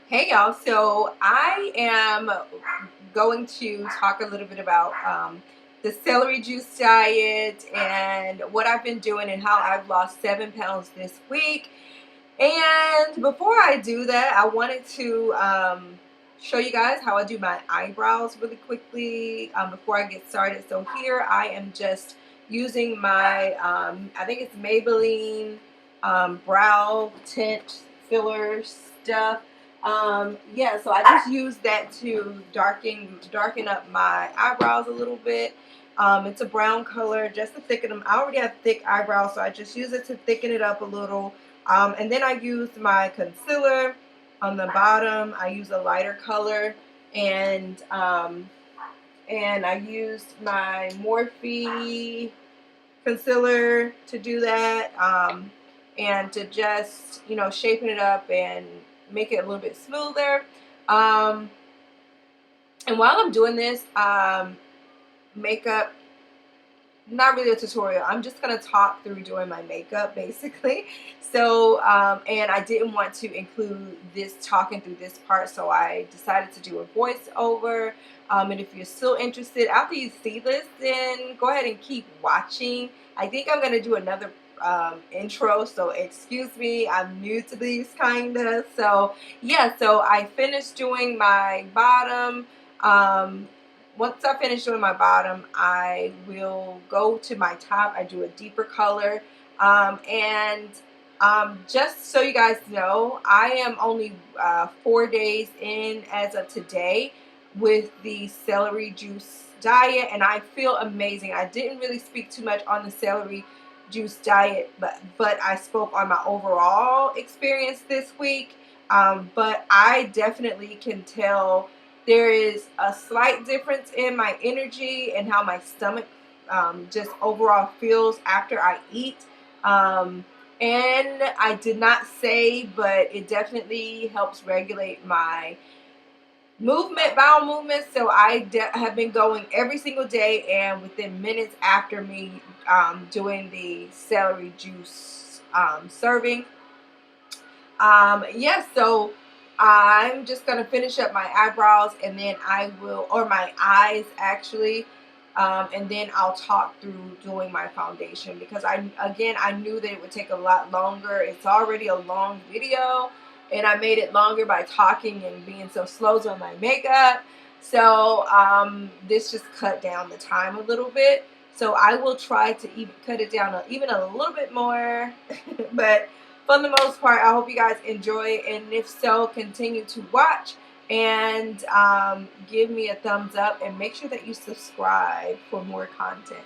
Hey y'all, so I am going to talk a little bit about the celery juice diet and what I've been doing and how I've lost 7 pounds this week. And before I do that, I wanted to show you guys how I do my eyebrows really quickly before I get started. So here I am just using my, I think it's Maybelline brow tint filler stuff. Yeah, so I just use that to darken up my eyebrows a little bit. It's a brown color just to thicken them. I already have thick eyebrows, so I just use it to thicken it up a little. And then I use my concealer on the bottom. I use a lighter color, and I used my Morphe concealer to do that, and to just shapen it up and make it a little bit smoother. Um, and while I'm doing this, makeup, not really a tutorial. I'm just going to talk through doing my makeup basically. So, and I didn't want to include this talking through this part, so I decided to do a voiceover. And if you're still interested, after you see this, then go ahead and keep watching. I think I'm going to do another intro, so excuse me, I'm new to these kinda. So yeah, so I finished doing my bottom. Once I finish doing my bottom, I will go to my top. I do a deeper color. And just so you guys know, I am only 4 days in as of today with the celery juice diet, and I feel amazing. I didn't really speak too much on the celery juice diet, but I spoke on my overall experience this week. But I definitely can tell there is a slight difference in my energy and how my stomach just overall feels after I eat. And I did not say, but it definitely helps regulate my bowel movement. So I have been going every single day, and within minutes after me doing the celery juice serving. Yeah, so I'm just gonna finish up my eyebrows, and then I will, or my eyes actually, and then I'll talk through doing my foundation, because I knew that it would take a lot longer. It's already a long video, and I made it longer by talking and being so slow on my makeup. So this just cut down the time a little bit. So I will try to even cut it down even a little bit more, but for the most part, I hope you guys enjoy it, and if so, continue to watch and give me a thumbs up, and make sure that you subscribe for more content.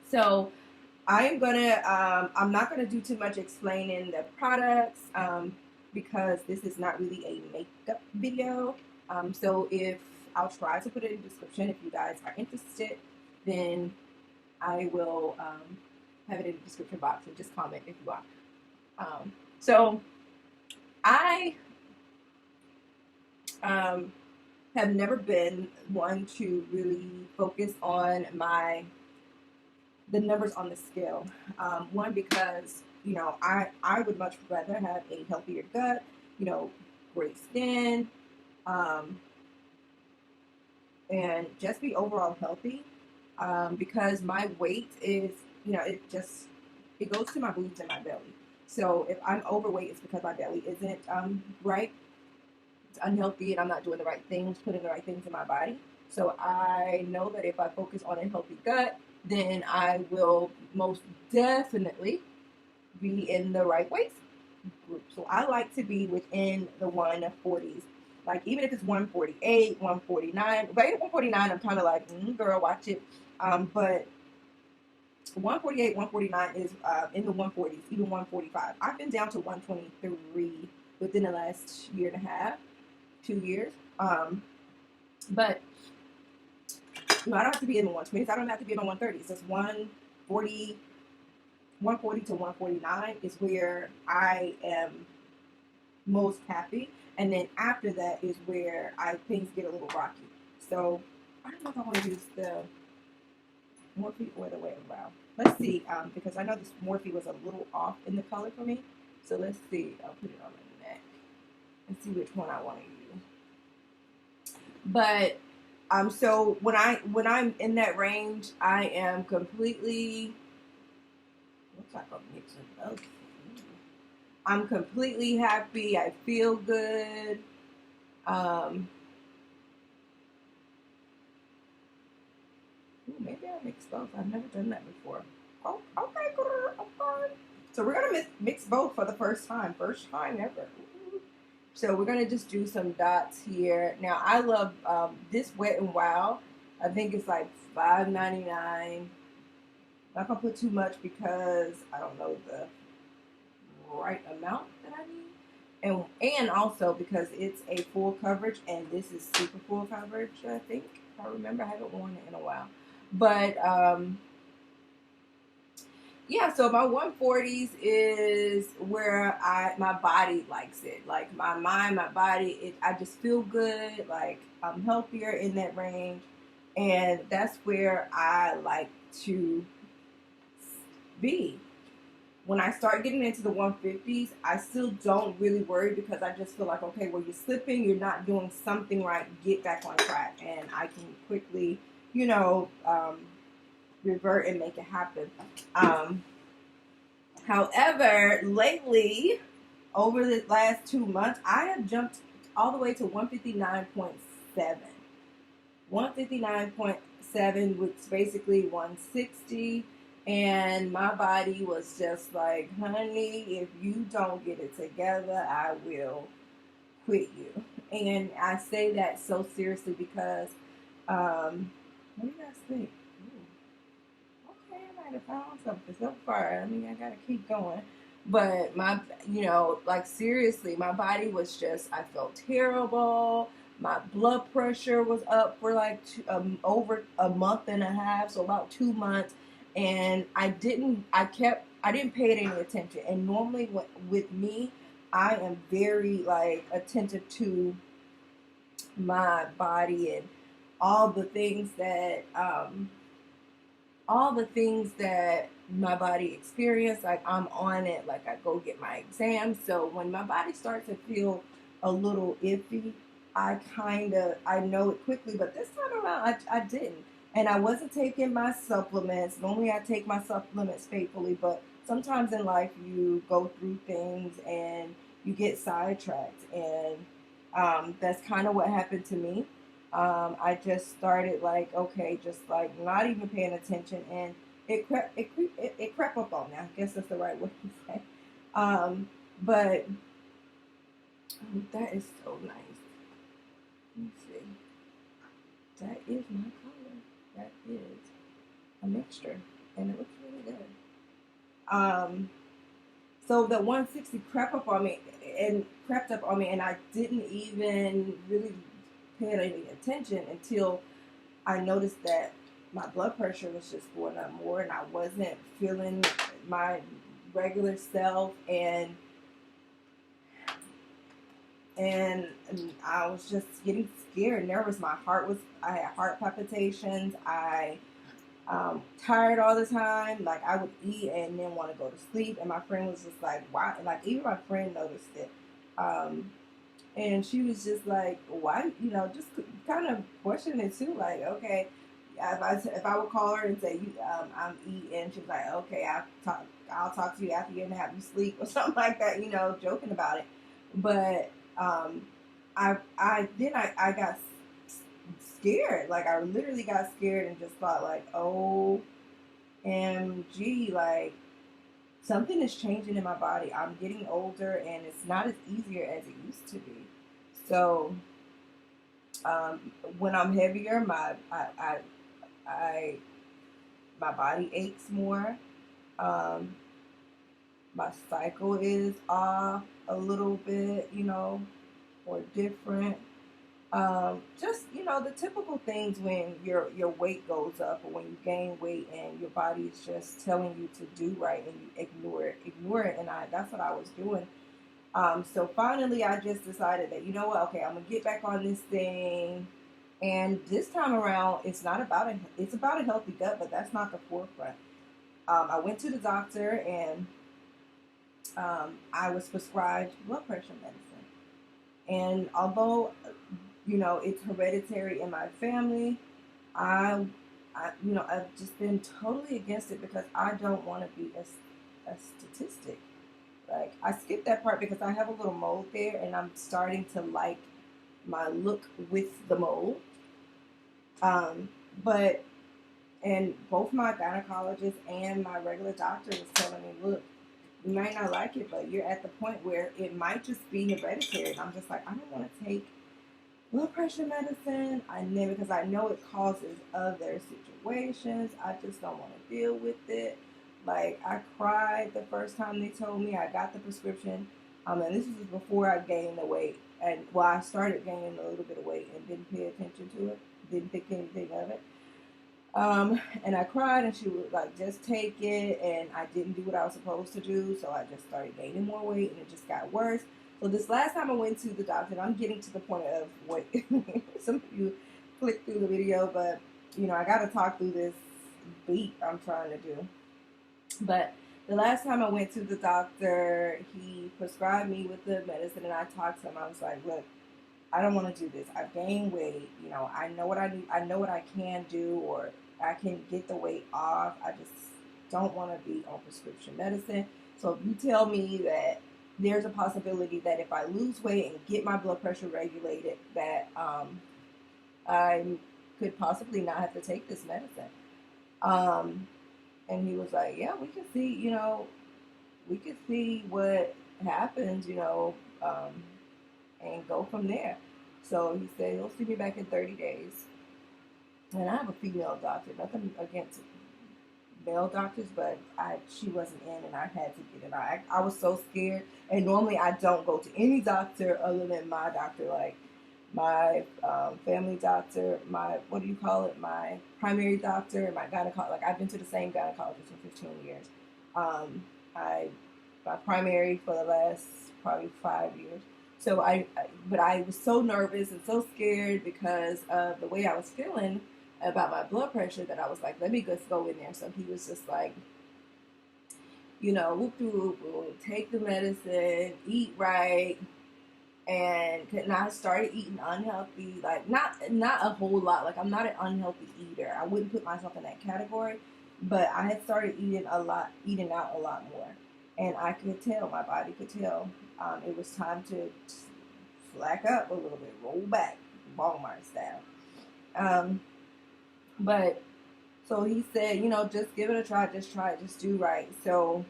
So I'm not gonna do too much explaining the products because this is not really a makeup video. So if I'll try to put it in the description if you guys are interested, then I will have it in the description box and just comment if you are. So I have never been one to really focus on the numbers on the scale. One, because I would much rather have a healthier gut, great skin, um, and just be overall healthy. Because my weight is, it goes to my boobs and my belly. So if I'm overweight, it's because my belly isn't right. It's unhealthy, and I'm not doing the right things, putting the right things in my body. So I know that if I focus on a healthy gut, then I will most definitely be in the right weight group. So I like to be within the 140s. Like even if it's 148, 149, but at 149, I'm kind of like, girl, watch it. But 148, 149 is in the 140s, even 145. I've been down to 123 within the last year and a half, 2 years. But I don't have to be in the 120s. I don't have to be in the 130s. It's 140 to 149 is where I am most happy. And then after that is where things get a little rocky. So I don't know if I want to use the Morphe or the way around. Let's see, because I know this Morphe was a little off in the color for me. So let's see. I'll put it on my neck and see which one I want to use. But so when I'm in that range, I am completely. Looks like I'm mixing both. I'm completely happy. I feel good. Maybe I'll mix both. I've never done that before. Oh, okay, girl. Okay. So we're gonna mix both for the first time. First time ever. So we're gonna just do some dots here. Now I love this Wet n Wild. I think it's like $5.99. Not gonna put too much because I don't know the right amount that I need, and also because it's a full coverage, and this is super full coverage. I think, if I remember, I haven't worn it in a while, but yeah. So my 140s is where my body likes it, like my mind, my body. I just feel good, like I'm healthier in that range, and that's where I like to be. When I start getting into the 150s, I still don't really worry because I just feel like, okay, well, you're slipping, you're not doing something right, get back on track. And I can quickly, revert and make it happen. However, lately, over the last 2 months, I have jumped all the way to 159.7. 159.7, which is basically 160. And my body was just like, honey, if you don't get it together, I will quit you. And I say that so seriously because, what do you guys think? Ooh, okay, I might have found something so far. I mean, I gotta keep going. But like seriously, my body was just, I felt terrible. My blood pressure was up for like over a month and a half, so about 2 months. And I didn't pay it any attention. And normally with me, I am very like attentive to my body and all the things that my body experienced. Like I'm on it, like I go get my exams. So when my body starts to feel a little iffy, I know it quickly. But this time around, I didn't. And I wasn't taking my supplements. Normally I take my supplements faithfully, but sometimes in life you go through things and you get sidetracked. And that's kind of what happened to me. I just started like, okay, just like not even paying attention, and it crept up on me. I guess that's the right way to say. But that is so nice. Let me see. That is my color. That is a mixture. and it looks really good. Um, so the 160 crept up on me, and I didn't even really pay any attention until I noticed that my blood pressure was just going up more, and I wasn't feeling my regular self, and I was just getting scared, nervous. I had heart palpitations. I tired all the time. Like I would eat and then want to go to sleep, and my friend was just like, "Why?" Like even my friend noticed it, and she was just like, "Why?" Just kind of questioning it too. Like, okay, if I would call her and say, "I'm eating," she's like, "Okay, I'll talk to you after your nap. You sleep," or something like that. Joking about it. But I got scared. Like I literally got scared and just thought like, OMG, like something is changing in my body. I'm getting older and it's not as easier as it used to be. So when I'm heavier, my body aches more. Um, my cycle is off a little bit, or different. Just the typical things when your weight goes up or when you gain weight and your body is just telling you to do right and you ignore it, and that's what I was doing. So finally, I just decided that okay, I'm gonna get back on this thing, and this time around, it's about a healthy gut, but that's not the forefront. I went to the doctor and I was prescribed blood pressure medicine, and although it's hereditary in my family. I've just been totally against it because I don't want to be a statistic. Like, I skipped that part because I have a little mole there and I'm starting to like my look with the mole. Um, but, and both my gynecologist and my regular doctor was telling me, look, you might not like it, but you're at the point where it might just be hereditary. And I'm just like, I don't want to take blood pressure medicine. Because I know it causes other situations. I just don't want to deal with it. Like, I cried the first time they told me I got the prescription. And this was before I gained the weight. And well, I started gaining a little bit of weight and didn't pay attention to it. Didn't think anything of it. And I cried, and she was like, just take it. And I didn't do what I was supposed to do. So I just started gaining more weight, and it just got worse. So this last time I went to the doctor, and I'm getting to the point of what some of you click through the video, but I got to talk through this beat I'm trying to do. But the last time I went to the doctor, he prescribed me with the medicine, and I talked to him. I was like, look, I don't want to do this. I've gained weight. I know what I need. I know what I can do, or I can get the weight off. I just don't want to be on prescription medicine. So if you tell me that there's a possibility that if I lose weight and get my blood pressure regulated, that I could possibly not have to take this medicine. And he was like, yeah, we could see what happens, and go from there. So he said he'll see me back in 30 days. And I have a female doctor, nothing against male doctors, but she wasn't in, and I had to get it. I was so scared, and normally I don't go to any doctor other than my doctor, like my family doctor, my my primary doctor, my gynecologist. Like, I've been to the same gynecologist for 15 years. My primary for the last probably 5 years. So but I was so nervous and so scared because of the way I was feeling about my blood pressure that I was like, let me just go in there. So he was just like, whoop whoop whoop, take the medicine, eat right, and I started eating unhealthy, like not a whole lot. Like, I'm not an unhealthy eater. I wouldn't put myself in that category, but I had started eating out a lot more, and I could tell, my body could tell, it was time to slack up a little bit, roll back, Walmart style. But so he said, just give it a try, just try it, just do right. So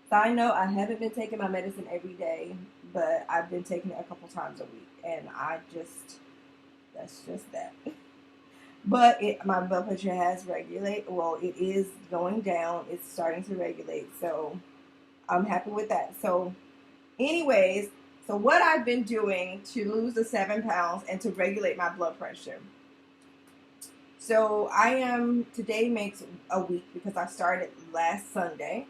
side note, I haven't been taking my medicine every day, but I've been taking it a couple times a week, and that's just that. But my blood pressure has regulated. Well, it is going down. It's starting to regulate. So I'm happy with that. So, anyways, so what I've been doing to lose the 7 pounds and to regulate my blood pressure. So today makes a week because I started last Sunday,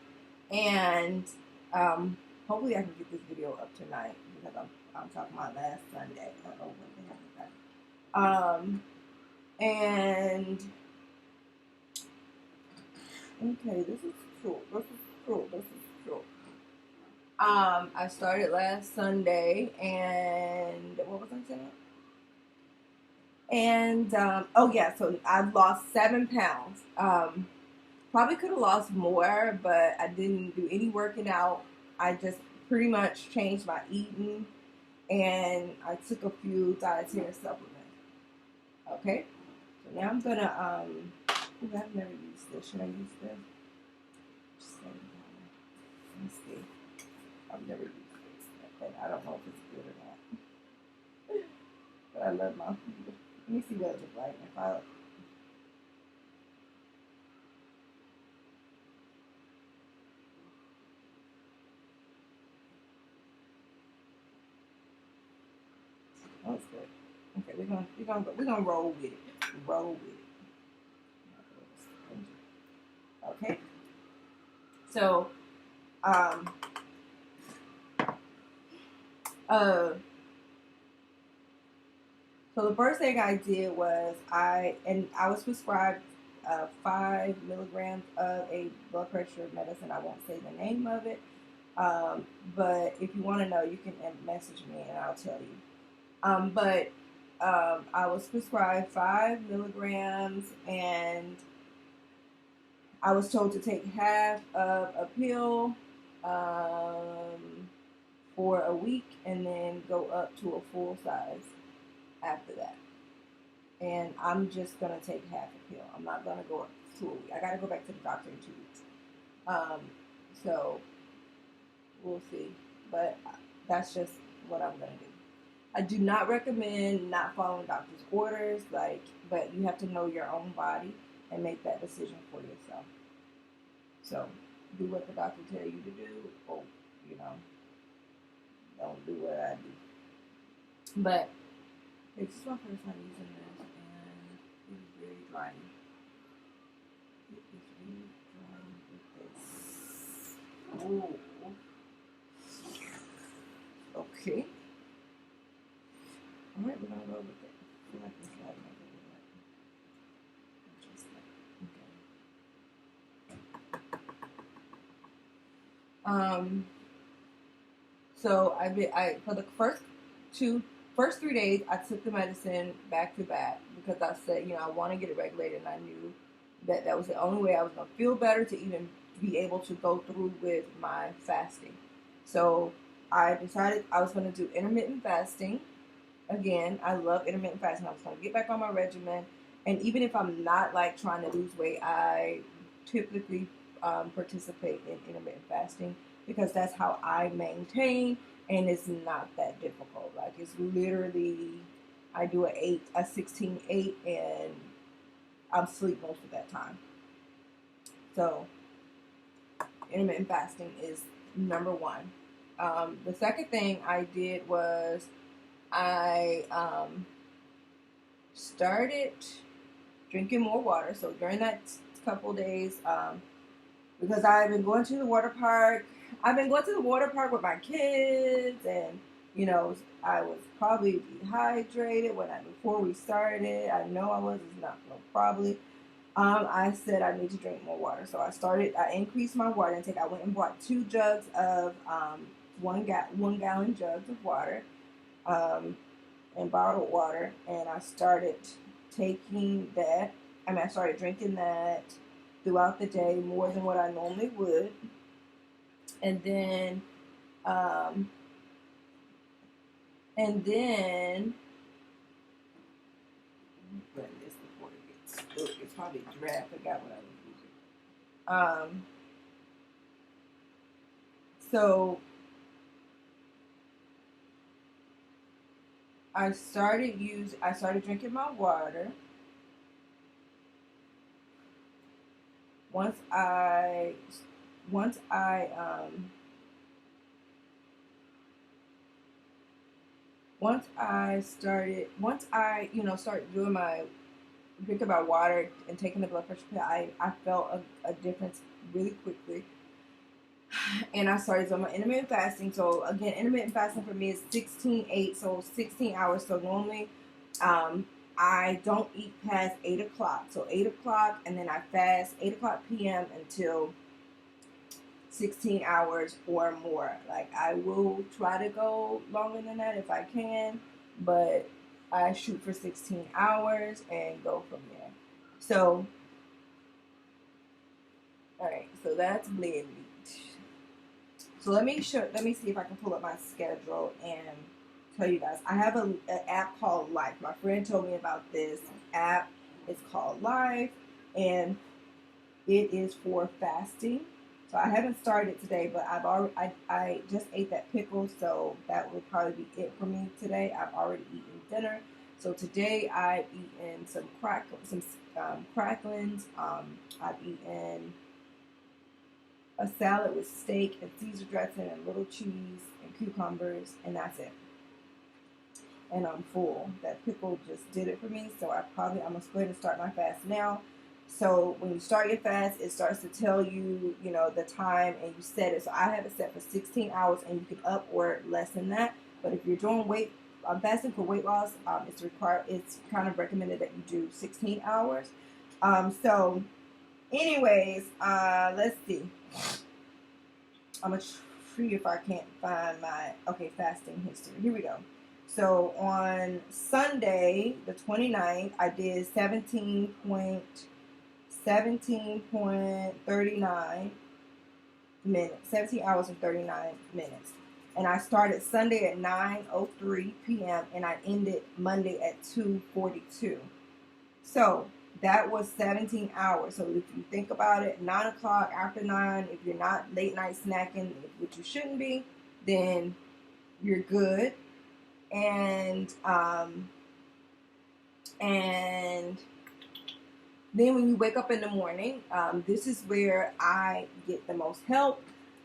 and hopefully I can get this video up tonight because I'm talking about last Sunday. Oh, what the heck is that? And okay, this is true. This is true. This is true. I started last Sunday, and what was I saying? And oh yeah, so I've lost 7 pounds. Probably could have lost more, but I didn't do any working out. I just pretty much changed my eating, and I took a few dietary supplements. Okay, so now I'm gonna ooh, I've never used this. Should I use this? Let me see. I've never used this, but I don't know if it's good or not. But I love my. Let me see what it looks like. If I oh, it's good. Okay, we're gonna roll with it. Roll with it. Okay. So um uh so the first thing I did was I was prescribed 5 milligrams of a blood pressure medicine. I won't say the name of it. But if you want to know, you can message me and I'll tell you. But I was prescribed 5 milligrams, and I was told to take half of a pill for a week and then go up to a full size after that. And I'm just going to take half a pill. I'm not going to go up to a week. I got to go back to the doctor in 2 weeks. Um, so we'll see. But that's just what I'm going to do. I do not recommend not following doctor's orders, but you have to know your own body and make that decision for yourself. So do what the doctor tell you to do, or don't do what I do. But this is my first time using this, and it is very dry. It is really dry with this. Oh, okay. All right, we're gonna go with it. I feel like this light might be okay. So I for the first 3 days I took the medicine back to back because I said I want to get it regulated, and I knew that was the only way I was gonna feel better to even be able to go through with my fasting. So I decided I was gonna do intermittent fasting. Again, I love intermittent fasting. I was going to get back on my regimen. And even if I'm not trying to lose weight, I typically participate in intermittent fasting because that's how I maintain, and it's not that difficult. It's literally, I do a 16-8, and I'm asleep most of that time. So intermittent fasting is number one. The second thing I did was I started drinking more water. So during that couple days, because I've been going to the water park. I've been going to the water park with my kids, and I was probably dehydrated before we started. I know I was. It's not no probably. I said I need to drink more water, so I increased my water intake. I went and bought 2 jugs of 1 gallon jugs of water. And bottled water, and I started taking that. I started drinking that throughout the day more than what I normally would, and then blend this before it gets. It's probably dry. I forgot what I was using. So I started drinking my water, once I once I once I started doing my drinking my water and taking the blood pressure pill, I felt a difference really quickly. And I started doing my intermittent fasting. So again, intermittent fasting for me is 16/8, so 16 hours. So normally, I don't eat past 8 o'clock. So 8 o'clock, and then I fast 8 o'clock p.m. until 16 hours or more. Like, I will try to go longer than that if I can, but I shoot for 16 hours and go from there. So, all right, so that's blend meat. So let me see if I can pull up my schedule and tell you guys. I have an app called Life. My friend told me about this app. It's called Life, and it is for fasting. So I haven't started today, but I just ate that pickle, so that will probably be it for me today. I've already eaten dinner, so today I've eaten some cracklings. I've eaten a salad with steak and Caesar dressing and little cheese and cucumbers, and that's it. And I'm full. That pickle just did it for me, so I'm gonna go ahead and start my fast now. So when you start your fast, it starts to tell you, the time, and you set it. So I have it set for 16 hours, and you can up or less than that. But if you're doing fasting for weight loss, it's kind of recommended that you do 16 hours. So anyways, let's see. I'm going to see if I can't find my, fasting history. Here we go. So on Sunday, the 29th, I did 17.39 minutes, 17 hours and 39 minutes. And I started Sunday at 9:03 p.m. and I ended Monday at 2:42. So that was 17 hours. So if you think about it, 9 o'clock, after 9, if you're not late night snacking, which you shouldn't be, then you're good. And then when you wake up in the morning, this is where I get the most help.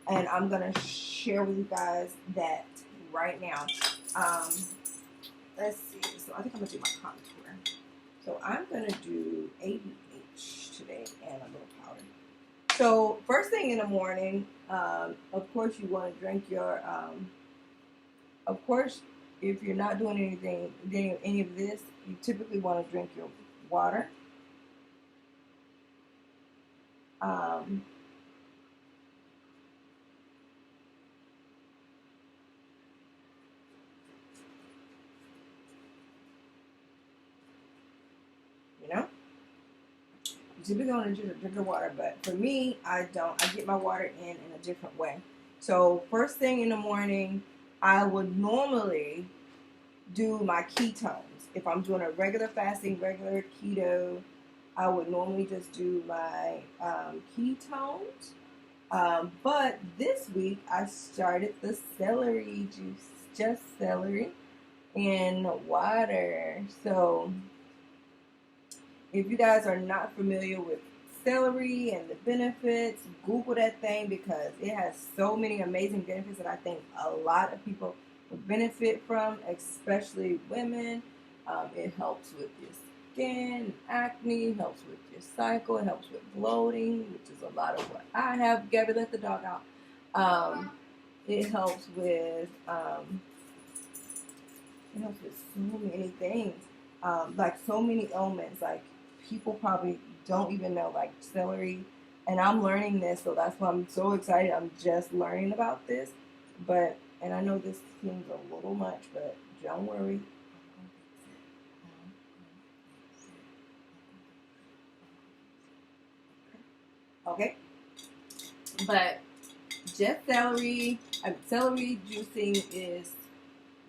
And I'm going to share with you guys that right now. Let's see. So I think I'm going to do my contour. So I'm going to do ABH today and a little powder. So first thing in the morning, of course you want to drink your, of course, if you're not doing any of this, you typically want to drink your water. You typically want to drink your water, but for me, I don't. I get my water in a different way. So first thing in the morning, I would normally do my ketones. If I'm doing a regular fasting, regular keto, I would normally just do my ketones. But this week, I started the celery juice, just celery and water. So if you guys are not familiar with celery and the benefits, Google that thing because it has so many amazing benefits that I think a lot of people would benefit from, especially women. It helps with your skin, acne, helps with your cycle, it helps with bloating, which is a lot of what I have. Gabby, let the dog out. It helps with so many things, like so many ailments. Like people probably don't even know, like celery, and I'm learning this, so that's why I'm so excited. I'm just learning about this, and I know this seems a little much, but don't worry. Okay, but just celery juicing is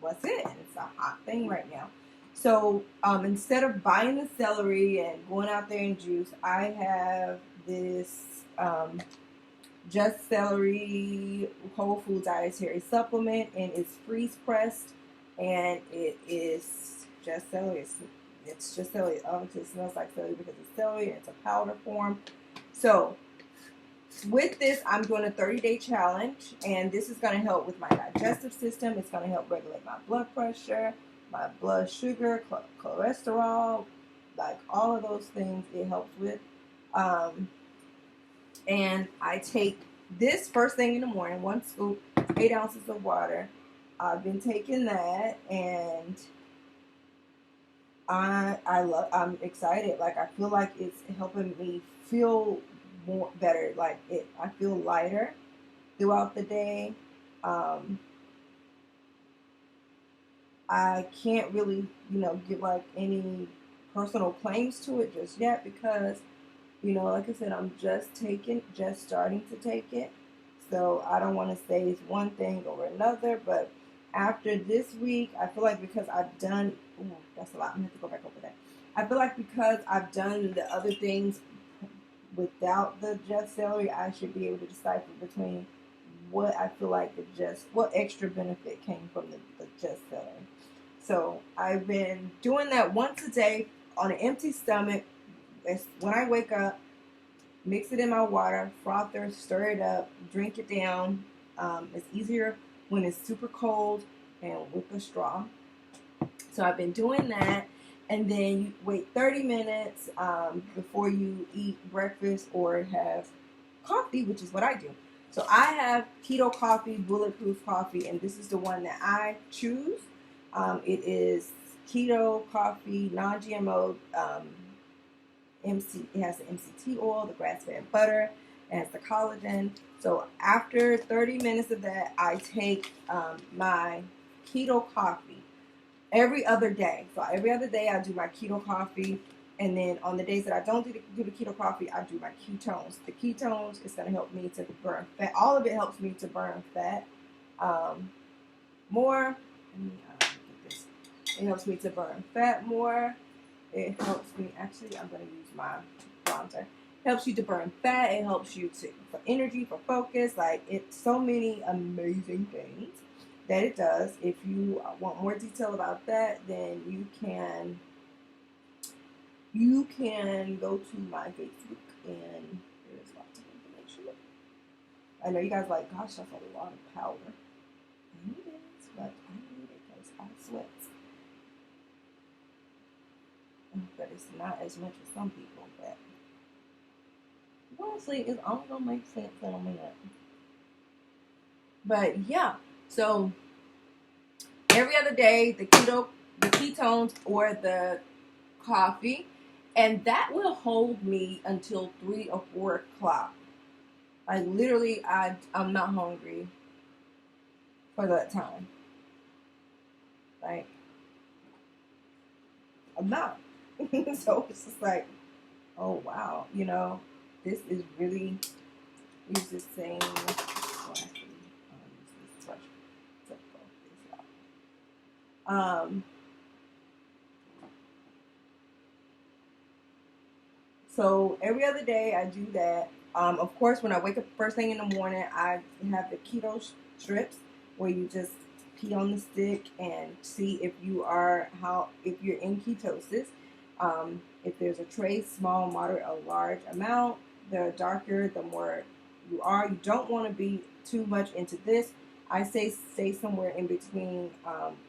what's it, and it's a hot thing right now. So instead of buying the celery and going out there and juice, I have this Just Celery Whole Food Dietary Supplement, and it's freeze pressed, and it is just celery. It's just celery. Obviously, it smells like celery because it's celery and it's a powder form. So with this, I'm doing a 30-day challenge, and this is going to help with my digestive system. It's going to help regulate my blood pressure, my blood sugar, cholesterol, like all of those things it helps with. And I take this first thing in the morning, 1 scoop, 8 ounces of water. I've been taking that, and I'm excited. Like, I feel like it's helping me feel more better. Like, I feel lighter throughout the day. I can't really, give like any personal claims to it just yet because, like I said, I'm just starting to take it. So I don't want to say it's one thing or another, but after this week, I feel like because I've done, that's a lot. I'm going to have to go back over that. I feel like because I've done the other things without the just celery, I should be able to decipher between what I feel like what extra benefit came from the just celery. So I've been doing that once a day on an empty stomach. When I wake up, mix it in my water, frother, stir it up, drink it down. It's easier when it's super cold and with a straw. So I've been doing that. And then you wait 30 minutes before you eat breakfast or have coffee, which is what I do. So I have keto coffee, bulletproof coffee, and this is the one that I choose. It is keto coffee, non-GMO. It has the MCT oil, the grass-fed butter, and it's the collagen. So after 30 minutes of that, I take my keto coffee every other day. So every other day I do my keto coffee, and then on the days that I don't do the keto coffee, I do my ketones. The ketones is going to help me to burn fat. All of it helps me to burn fat more. It helps me to burn fat more. It helps me, actually, I'm going to use my bronzer. It helps you to burn fat. It helps you for energy, for focus. Like, it's so many amazing things that it does. If you want more detail about that, then you can go to my Facebook, and there's lots of information. I know you guys are like, gosh, that's a lot of powder. And it is, but I need it because I sweat. But it's not as much as some people. But honestly, it's only gonna make sense in a minute. But yeah, so every other day, the ketones, or the coffee, and that will hold me until 3 or 4 o'clock. Like, literally, I'm not hungry for that time. Like, I'm not. So it's just like, oh wow, this is really, use the same. So every other day I do that. Of course, when I wake up first thing in the morning, I have the keto strips where you just pee on the stick and see if you're in ketosis. If there's a trace, small, moderate, or large amount, the darker, the more you are. You don't want to be too much into this. I say stay somewhere in between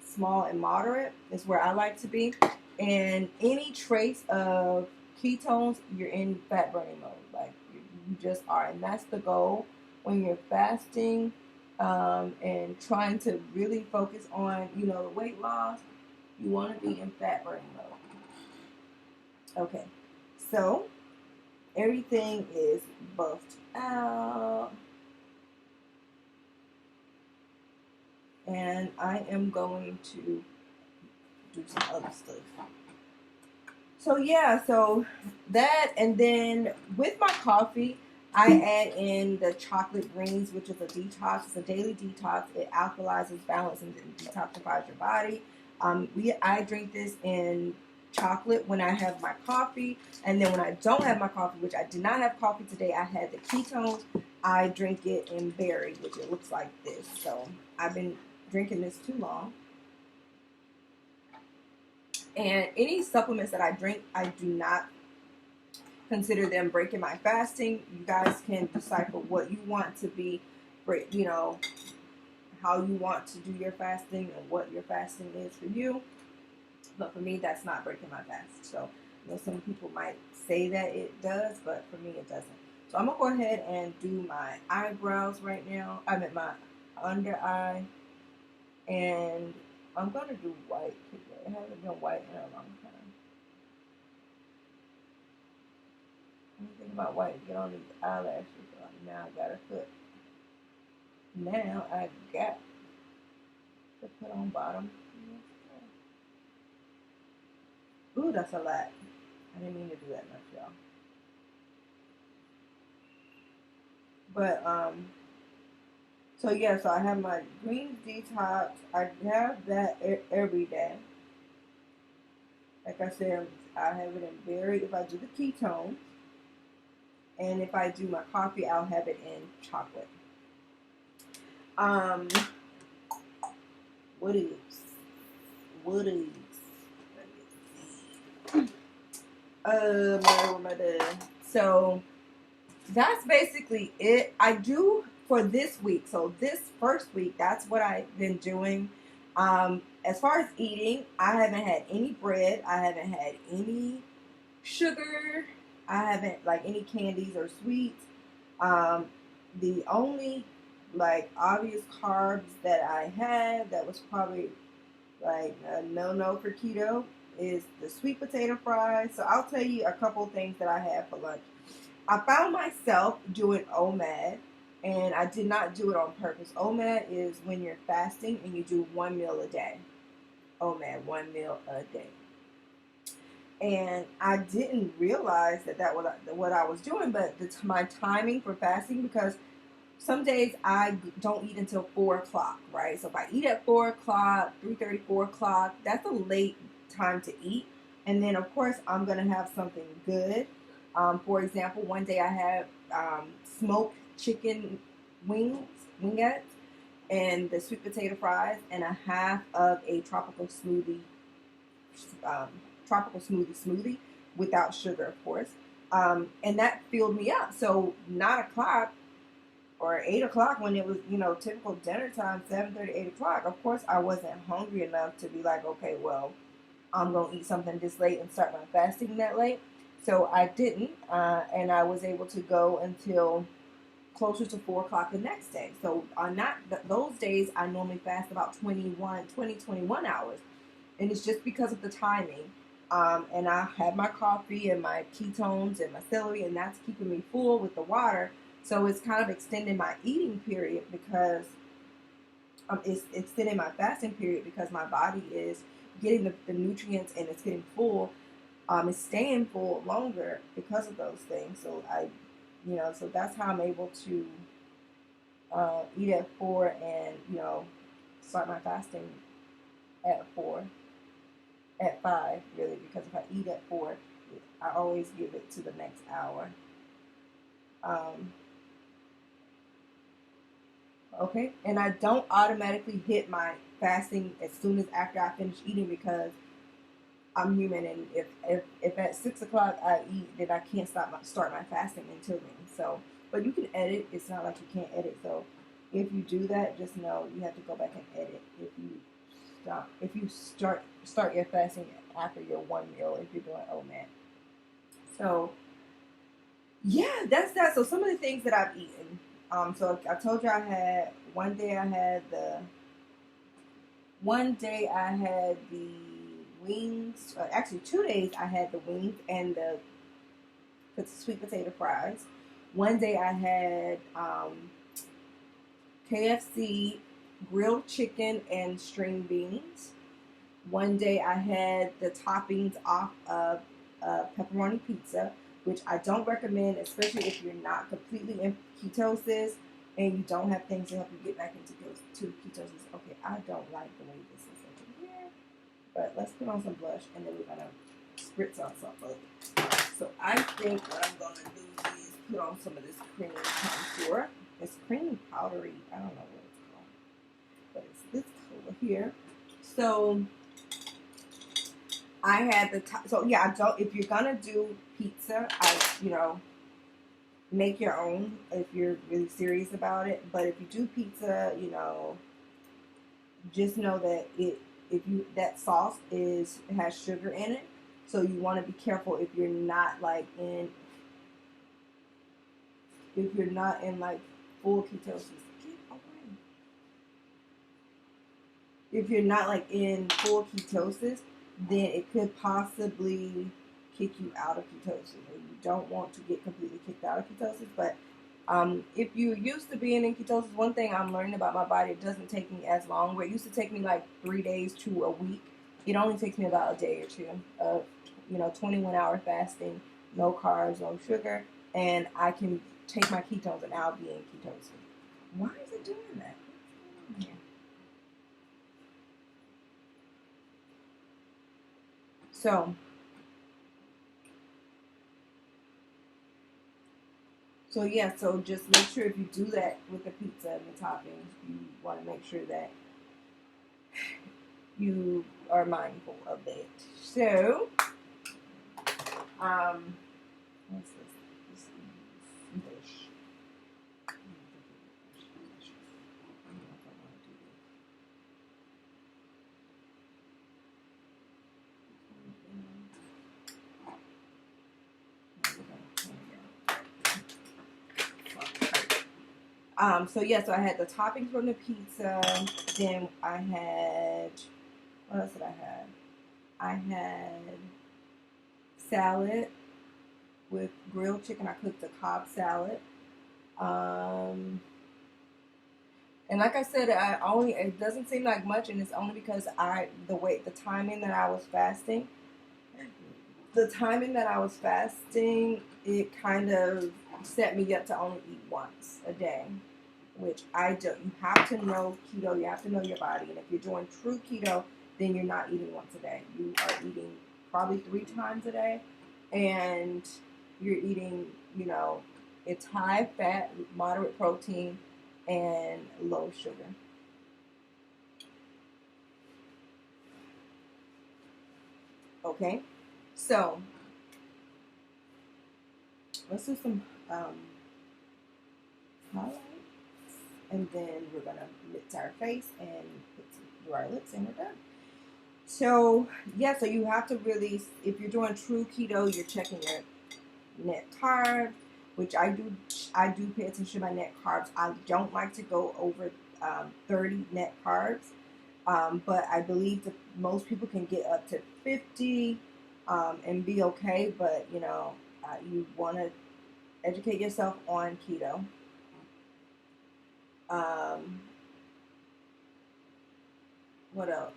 small and moderate is where I like to be. And any trace of ketones, you're in fat burning mode. Like, you just are. And that's the goal when you're fasting and trying to really focus on, the weight loss. You want to be in fat burning mode. Okay, so everything is buffed out. And I am going to do some other stuff. So yeah, so that, and then with my coffee, I add in the chocolate greens, which is a detox. It's a daily detox. It alkalizes, balances, and detoxifies your body. I drink this in chocolate when I have my coffee, and then when I don't have my coffee, which I did not have coffee today, I had the ketones, I drink it in berry, which it looks like this. So I've been drinking this too long. And any supplements that I drink, I do not consider them breaking my fasting. You guys can decipher what you want to be, you know, how you want to do your fasting and what your fasting is for you. But for me, that's not breaking my fast. So, you know, some people might say that it does, but for me, it doesn't. So I'm going to go ahead and do my eyebrows right now. I mean, my under eye. And I'm going to do white today. I haven't done white in a long time. I'm thinking about white. Get on these eyelashes. Now I got to put. Now I got to put on bottom. Ooh, that's a lot. I didn't mean to do that much, y'all. But, so yeah, so I have my green detox. I have that every day. Like I said, I have it in berry if I do the ketones. And if I do my coffee, I'll have it in chocolate. What is? So that's basically it. I do for this week. So this first week, that's what I've been doing. As far as eating, I haven't had any bread. I haven't had any sugar. I haven't like any candies or sweets. The only like obvious carbs that I had that was probably like a no for keto is the sweet potato fries. So I'll tell you a couple things that I had for lunch. I found myself doing OMAD, and I did not do it on purpose. OMAD is when you're fasting and you do 1 meal a day. OMAD, 1 meal a day. And I didn't realize that what I was doing, but my timing for fasting, because some days I don't eat until 4 o'clock, right? So if I eat at 4 o'clock, 3:30, 4 o'clock, that's a late time to eat. And then, of course, I'm going to have something good. For example, one day I had smoked chicken wingettes, and the sweet potato fries, and a half of a tropical smoothie without sugar, of course. And that filled me up. So 9 o'clock or 8 o'clock, when it was, you know, typical dinner time, 7:30, 8 o'clock, of course I wasn't hungry enough to be like, okay, well, I'm going to eat something this late and start my fasting that late. So I didn't, and I was able to go until closer to 4 o'clock the next day. So on those days, I normally fast about 21 hours. And it's just because of the timing. And I have my coffee and my ketones and my celery, and that's keeping me full with the water. So it's kind of extending my eating period because it's extending my fasting period because my body is getting the nutrients and it's getting full. It's staying full longer because of those things. So so that's how I'm able to eat at 4 and, start my fasting at 4. At 5, really, because if I eat at 4, I always give it to the next hour. Okay, and I don't automatically hit my fasting as soon as after I finish eating because I'm human, and if at 6 o'clock I eat, then I can't start my fasting until then. So, but you can edit. It's not like you can't edit. So, if you do that, just know you have to go back and edit if you start your fasting after your 1 meal, if you're doing OMAD. So yeah, that's that. So some of the things that I've eaten. So I told you one day I had the wings. Actually, 2 days I had the wings and the sweet potato fries. One day I had KFC grilled chicken and string beans. One day I had the toppings off of pepperoni pizza, which I don't recommend, especially if you're not completely in ketosis and you don't have things to help you get back into ketosis. Okay, I don't like the way this is over here, but let's put on some blush and then we're gonna spritz on something. So I think what I'm gonna do is put on some of this cream contour. It's cream powdery. I don't know what it's called, but it's this color here. So I had the so yeah. I don't. If you're gonna do pizza, make your own if you're really serious about it. But if you do pizza, just know that that sauce has sugar in it, so you want to be careful if you're not in like full ketosis. Get away. If you're not like in full ketosis, then it could possibly kick you out of ketosis. And you don't want to get completely kicked out of ketosis. But if you're used to being in ketosis, one thing I'm learning about my body, it doesn't take me as long. Where it used to take me like 3 days to a week, it only takes me about a day or two of 21-hour fasting, no carbs, no sugar, and I can take my ketones and I'll be in ketosis. Why is it doing that? What's going on here? So yeah, so just make sure if you do that with the pizza and the toppings, you want to make sure that you are mindful of it. So, what's this? This is fish. So yeah, so I had the toppings from the pizza. Then I had, what else did I have? I had salad with grilled chicken. I cooked a Cobb salad. And like I said, it doesn't seem like much, and it's only because the timing that I was fasting, it kind of set me up to only eat once a day, which I don't. You have to know keto. You have to know your body, and if you're doing true keto, then you're not eating once a day. You are eating probably 3 times a day, and you're eating, it's high fat, moderate protein, and low sugar. Okay, so let's do some highlights, and then we're gonna lift our face and do our lips, and we're done. So yeah, so you have to really, if you're doing true keto, you're checking your net carbs, which I do. I do pay attention to my net carbs. I don't like to go over 30 net carbs, but I believe that most people can get up to 50 and be okay. But you want to educate yourself on keto. What else?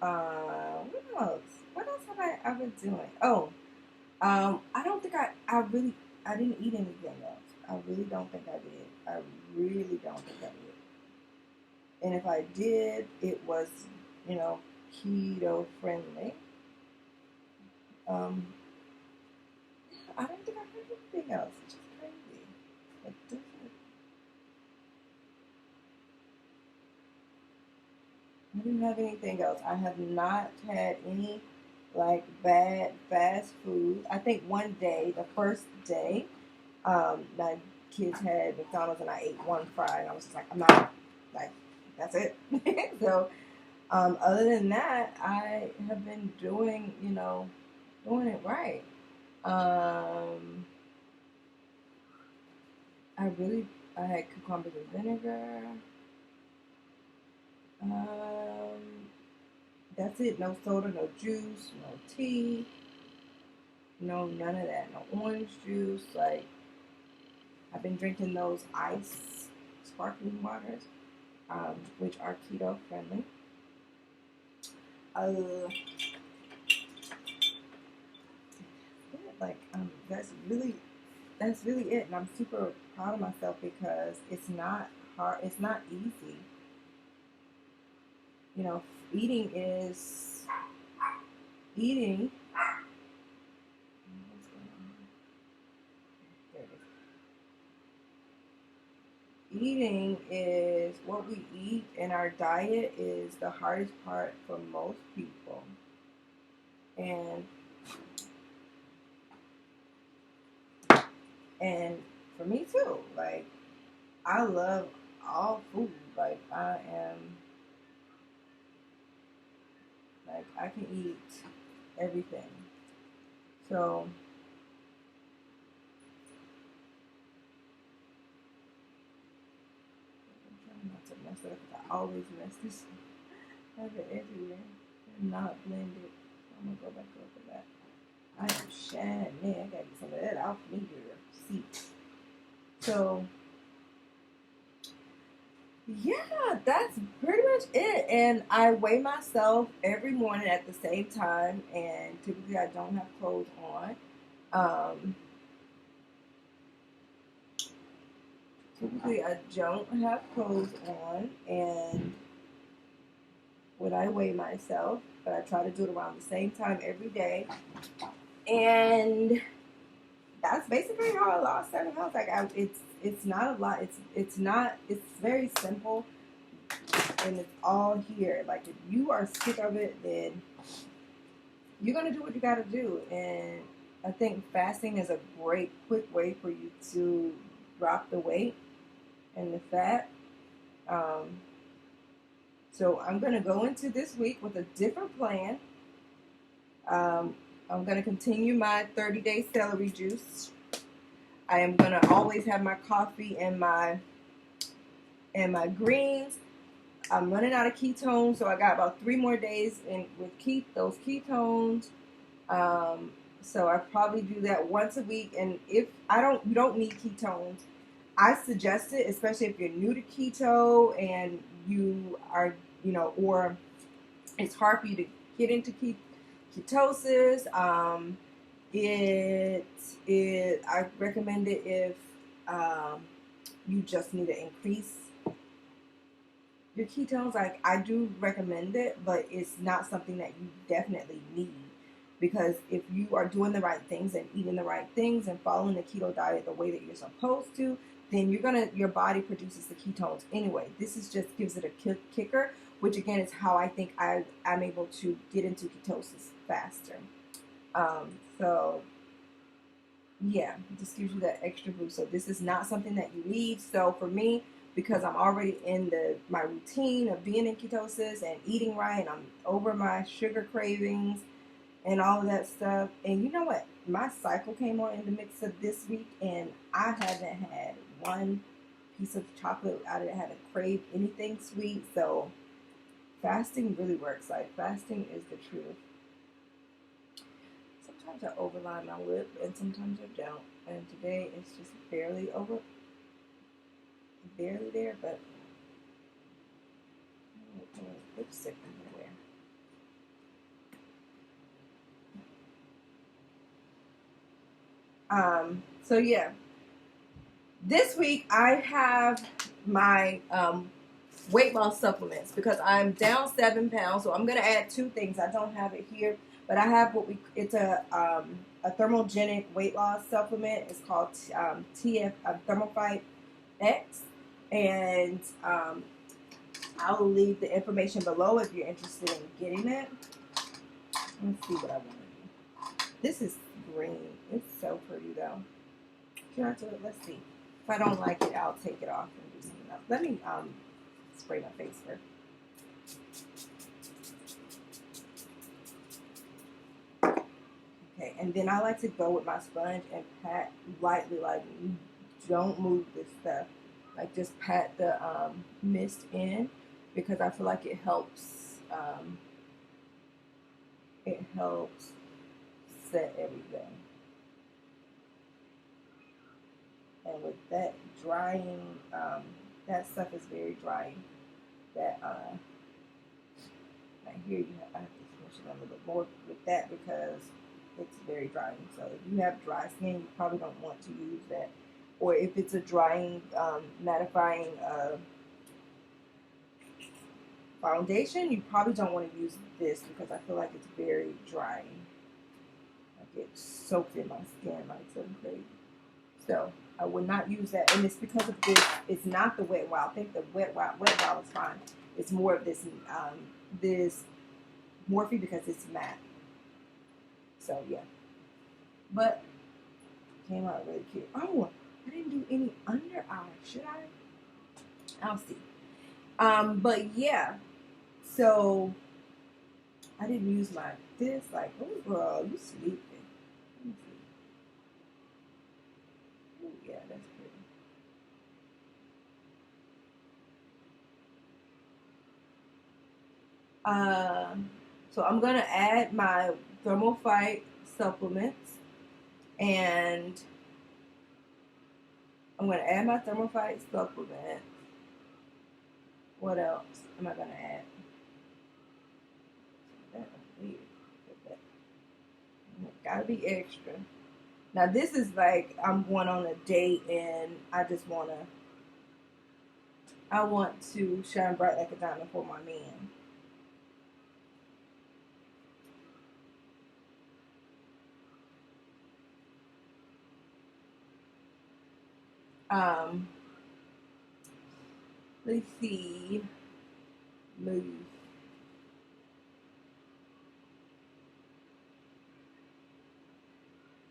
Uh, what else? What else have I been doing? Oh, I don't think I didn't eat anything else. I really don't think I did. I really don't think I did. And if I did, it was, keto friendly. Um, I don't think I heard anything else. It's just crazy. It doesn't. I didn't have anything else. I have not had any like bad fast food. I think one day, the first day, my kids had McDonald's and I ate one fry and I was just like, I'm not like that's it. So other than that, I have been doing it right. Um, I had cucumbers and vinegar. That's it. No soda, no juice, no tea, no none of that. No orange juice. Like I've been drinking those ice sparkling waters, which are keto friendly. Like that's really it, and I'm super proud of myself because it's not hard. It's not easy. You know, eating is eating. What's going on? There it is. eating is what we eat in our diet is the hardest part for most people. And and for me too. Like, I love all food. Like, I can eat everything. So I'm trying not to mess it up because I always mess this up. I have it everywhere and not blended. I'm gonna go back over that. I am shining. I gotta get some of that off me here. See. So yeah, that's pretty much it. And I weigh myself every morning at the same time, and typically I don't have clothes on. Um, Typically I don't have clothes on, and when I weigh myself, but I try to do it around the same time every day. And that's basically how I lost 7 pounds. Like, it's not a lot. It's very simple, and it's all here. Like, if you are sick of it, then you're gonna do what you gotta do. And I think fasting is a great quick way for you to drop the weight and the fat. Um, so I'm gonna go into this week with a different plan. I'm gonna continue my 30-day celery juice. I am gonna always have my coffee and my greens. I'm running out of ketones, so I got about 3 more days in with those ketones. So I probably do that once a week. And if you don't need ketones. I suggest it, especially if you're new to keto and you are, or it's hard for you to get into ketosis. I recommend it if you just need to increase your ketones. Like, I do recommend it, but it's not something that you definitely need, because if you are doing the right things and eating the right things and following the keto diet the way that you're supposed to, then your body produces the ketones anyway. This just gives it a kicker, which again is how I think I'm able to get into ketosis faster. So yeah, it just gives you that extra boost. So this is not something that you need. So for me, because I'm already in my routine of being in ketosis and eating right, and I'm over my sugar cravings and all of that stuff. And you know what? My cycle came on in the mix of this week, and I haven't had one piece of chocolate. I haven't craved anything sweet. So fasting really works. Like, fasting is the truth. Sometimes I overline my lip, and sometimes I don't. And today it's just barely there, but lipstick everywhere. So yeah, this week I have my weight loss supplements because I'm down 7 pounds. So I'm gonna add 2 things. I don't have it here, but I have it's a thermogenic weight loss supplement. It's called Thermophyte X, and I'll leave the information below if you're interested in getting it. Let's see what I want to do. This is green. It's so pretty though. Let's see. If I don't like it, I'll take it off and do something else. Let me spray my face first. Okay, and then I like to go with my sponge and pat lightly, like, don't move this stuff. Like, just pat the mist in, because I feel like it helps set everything. And with that drying, that stuff is very drying. That right here I have to finish it a little bit more with that because it's very drying. So if you have dry skin, you probably don't want to use that. Or if it's a drying, mattifying foundation, you probably don't want to use this because I feel like it's very drying. Like, it's soaked in my skin like something crazy. So I would not use that, and it's because of this. It's not the Wet Wild. I think the Wet Wild is fine. It's more of this this Morphe because it's matte. So yeah, but came out really cute. Oh, I didn't do any under eye. Should I? I'll see. But yeah, so I didn't use my this like, oh girl, you sleeping. Let me see. Oh yeah, that's pretty. So I'm gonna add my Thermal Fight supplements, and I'm gonna add my Thermal Fight supplement. What else am I gonna add? That's weird. Gotta be extra. Now this is like I'm going on a date and I want to shine bright like a diamond for my man. Um, let's see. Move.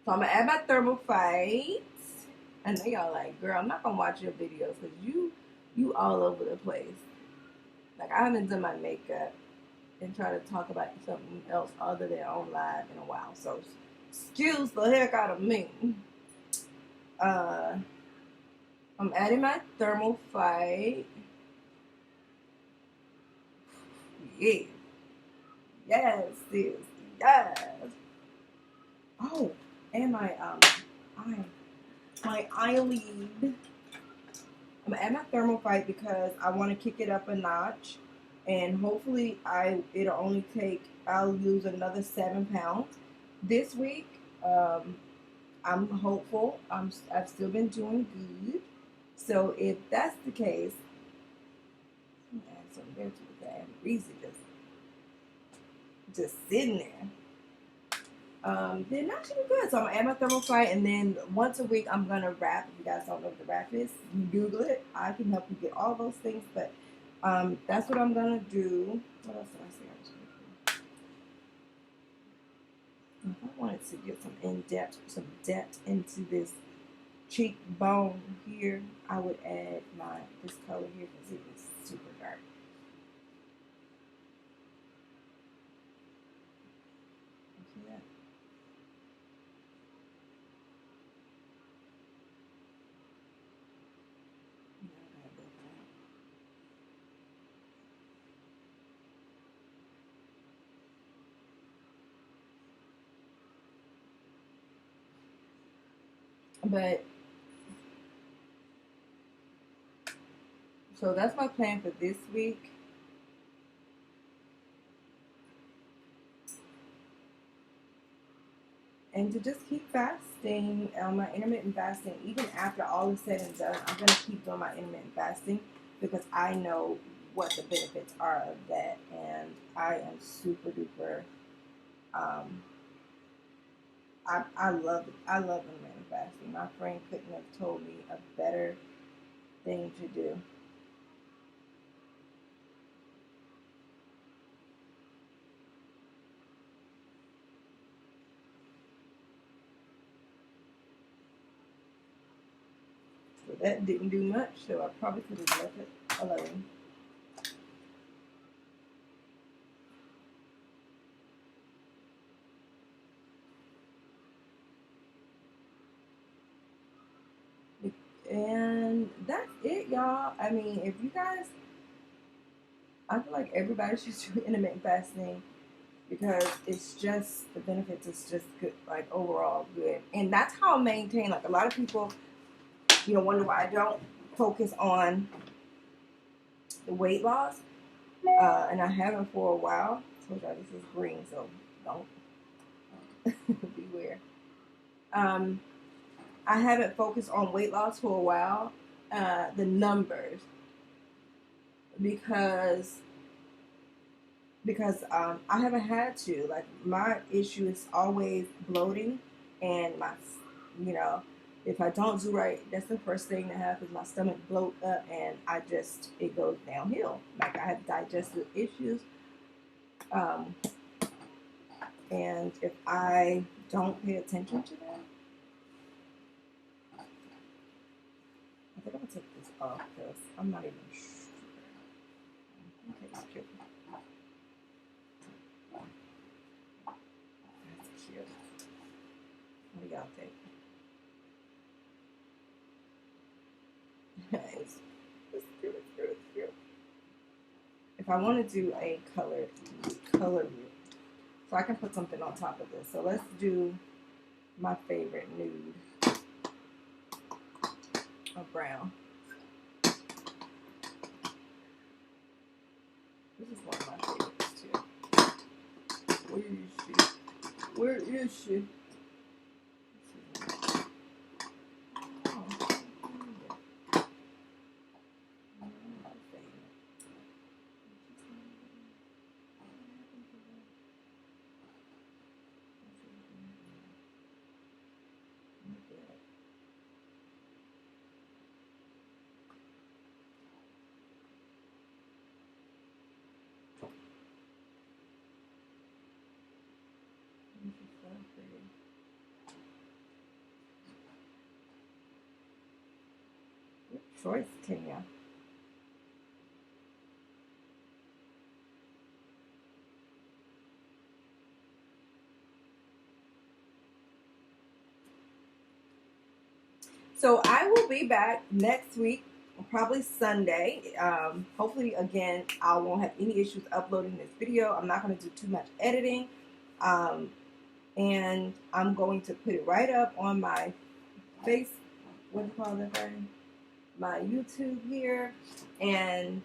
So I'm gonna add my Thermal Fights. I know y'all like, girl, I'm not gonna watch your videos because you all over the place. Like I haven't done my makeup and try to talk about something else other than on live in a while. So excuse the heck out of me. I'm adding my Thermal Fight. Yeah. Yes, sis. Yes. Oh, and my eyelid. I'm gonna add my Thermal Fight because I want to kick it up a notch, and hopefully I'll lose another 7 pounds this week. I'm hopeful. I've still been doing good. So if that's the case, add some there too because I have Reese just sitting there. Then that should be good. So I'm gonna add my Thermal Fight, and then once a week I'm gonna wrap. If you guys don't know what the wrap is, you Google it. I can help you get all those things, but that's what I'm gonna do. What else did I say I was gonna do? If I wanted to get some depth into this cheekbone here, I would add this color here because it is super dark. See that? But so that's my plan for this week. And to just keep fasting, my intermittent fasting, even after all is said and done, I'm going to keep doing my intermittent fasting because I know what the benefits are of that. And I am super duper, I love it. I love intermittent fasting. My friend couldn't have told me a better thing to do. So that didn't do much, so I probably could have left it alone. And that's it, y'all. I mean, if you guys, I feel like everybody should do intermittent fasting because it's just the benefits is just good, like overall good. And that's how I maintain. Like a lot of people, wonder why I don't focus on the weight loss, and I haven't for a while. I told y'all this is green, so don't beware. I haven't focused on weight loss for a while, the numbers, because I haven't had to. Like my issue is always bloating, and my If I don't do right, that's the first thing that happens. My stomach bloat up and it goes downhill. Like I have digestive issues. Um, and if I don't pay attention to that, I think I'm gonna take this off because I'm not even sure. Okay, it's cute. That's cute. What do y'all think? it's cute, it's cute, it's cute. If I want to do a color view, so I can put something on top of this. So let's do my favorite nude of brown. This is one of my favorites too. Where is she? Where is she? Good choice, Kenya. So I will be back next week, probably Sunday. Hopefully, again, I won't have any issues uploading this video. I'm not going to do too much editing. And I'm going to put it right up on my face, what do you call that thing? My YouTube here. And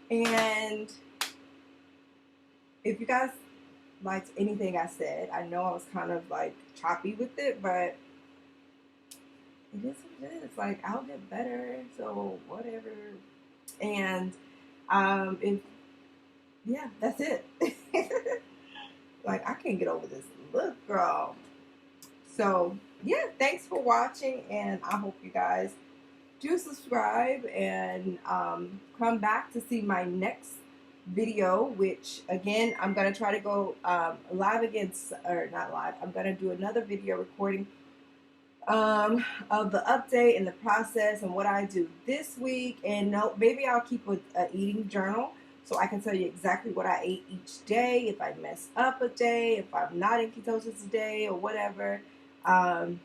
and if you guys liked anything I said, I know I was kind of like choppy with it, but it is what it is. Like, I'll get better, so whatever. And if yeah, that's it. Like, I can't get over this look, girl. So yeah, thanks for watching, and I hope you guys do subscribe and come back to see my next video, which again I'm gonna try to go live again, or not live. I'm gonna do another video recording of the update and the process and what I do this week. And no, maybe I'll keep an eating journal so I can tell you exactly what I ate each day, if I mess up a day, if I'm not in ketosis a day, or whatever. And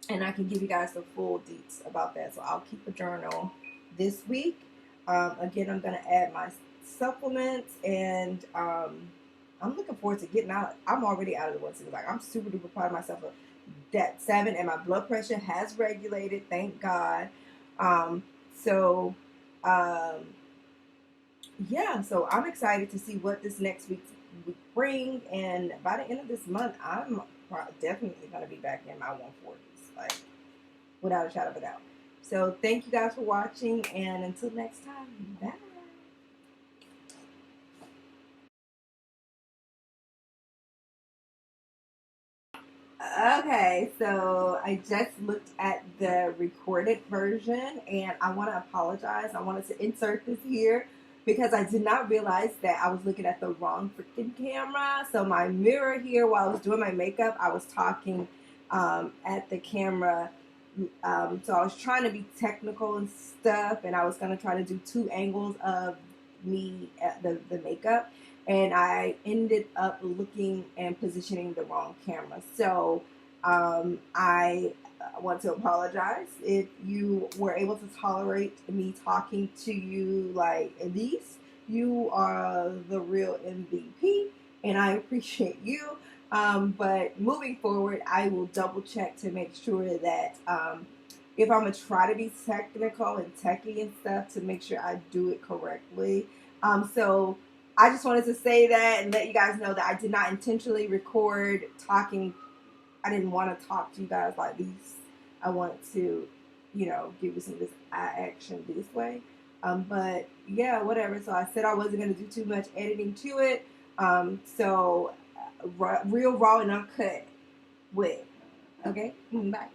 I can give you guys the full deets about that. So I'll keep a journal this week. Again, I'm going to add my supplements, and I'm looking forward to getting out. I'm already out of the 160. Like, I'm super duper proud of myself. That 7, and my blood pressure has regulated, thank God. Yeah, so I'm excited to see what this next week bring, and by the end of this month, I'm definitely going to be back in my 140s, like, without a shadow of a doubt. So thank you guys for watching, and until next time, bye. Okay, so I just looked at the recorded version, and I want to apologize. I wanted to insert this here because I did not realize that I was looking at the wrong freaking camera. So my mirror here, while I was doing my makeup, I was talking at the camera. So I was trying to be technical and stuff, and I was going to try to do 2 angles of me at the makeup. And I ended up looking and positioning the wrong camera. So I want to apologize. If you were able to tolerate me talking to you like this, you are the real MVP, and I appreciate you. But moving forward, I will double check to make sure that if I'm going to try to be technical and techie and stuff, to make sure I do it correctly. So I just wanted to say that and let you guys know that I did not intentionally record talking. I didn't want to talk to you guys like this. I want to, give you some of this eye action this way. But yeah, whatever. So I said I wasn't going to do too much editing to it. So real raw and uncut with. Okay, bye.